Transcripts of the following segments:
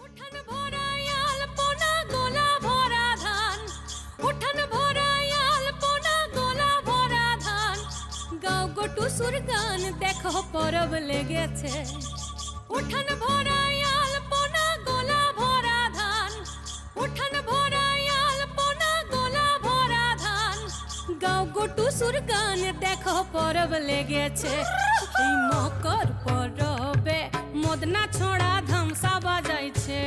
উঠান ভরাই আলপনা গোলা ভরা ধান, উঠান ভরাই আলপনা গোলা ভরা ধান। গাও গো টুসুর গান দেখো পরব লেগেছে। উঠান ভরাই আলপনা গোলা ভরা ধান, উঠান ভরাই আলপনা গোলা ভরা ধান। গাও গো টুসুর গান দেখো পরব লেগেছে। এই মকর পরবে মদনা ছোড়া ধামসা বাজাইছে।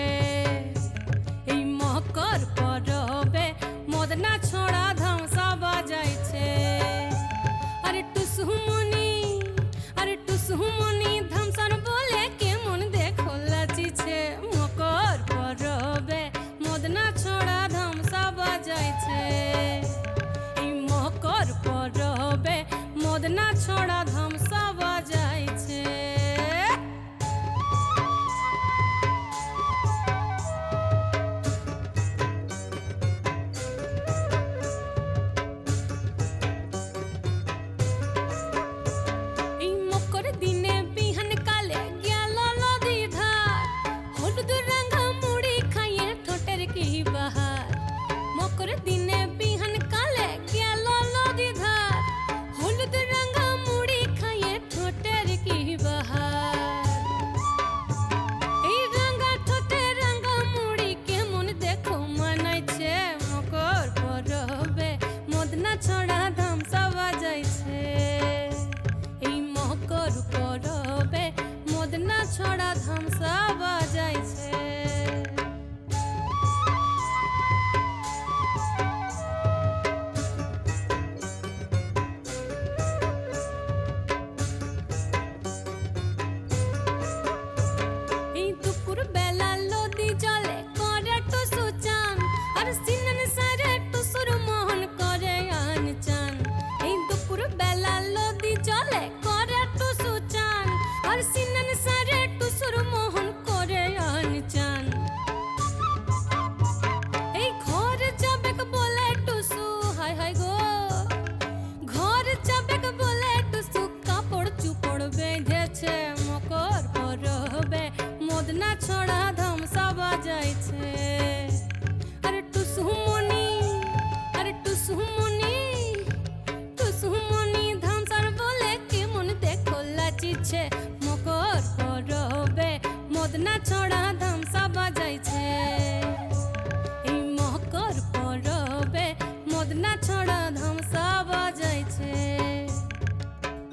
এই মকর পরবে মদনা ছোড়া ধামসা বাজাইছে। আরে টুসুমনি, আরে টুসুমনি ধামসান বলে কেমন দেখো লাচিছে। মকর পরবে মদনা ছোড়া ধামসা বাজাইছে। এই মকর পরবে মদনা ছোড়া ধামসা বাজাইছে। দিনে বিহান কালে গেল নদী ধার, হলুদ রাঙা মুড়ি খাইয়ে ঠোঁটের কি বাহার। মকর দিনে বিহান কালে গেল নদী ধার, হলুদ রাঙা মুড়ি খাইয়ে ঠোঁটের কি বাহার। এই রাঙা ঠোঁটে রাঙা মুড়ি কেমন দেখো মানাইছে। মকর পরবে মদনা ছড়া ধামসা বাজাইছে। এই মকর পরবে মদনা ছড়া ধামসা বাজাইছে। এই দুপুর বেলা নদী জলে করে টুসু চান, আর সিনন সারে টুসুর মোহন করে আন চান। এই দুপুর বেলা নদী জলে করে টুসু চান, আর সিনন সারে টুসুর মোহন করে আন চান। এই ঘর যাবেক বলে টুসু, হায় হায় গো ঘর যাবেক বলে টুসু কাপড় চুপড় বেঁধেছে। মকর পরবে মদনা ছড়া ধামসা বাজাইছে। আরে টুসুমনি, আরে টুসুমনি, টুসুমনি ধামসার বলে কেমন দেখো লাচিছে। মকর পরবে মদনা ছড়া ধামসা বাজাইছে। এই মকর পরবে মদনা ছড়া ধামসা বাজাইছে।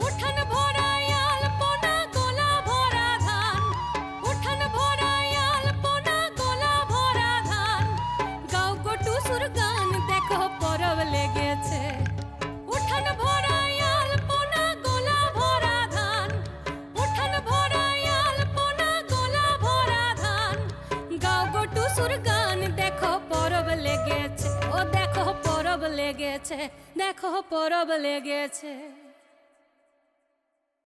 উঠান ভরাই আলপনা গোলা ভরা ধান, উঠান ভরাই আলপনা গোলা ভরা ধান। গাও গো টুসুর গান দেখো পরব লেগেছে। উঠান ভরাই আলপনা গোলা ভরা ধান, উঠান ভরাই আলপনা গোলা ভরা ধান। গাও গো টুসুর গান দেখো পরব লেগেছে। ও দেখো পরব লেগেছে, দেখো পরব লেগেছে।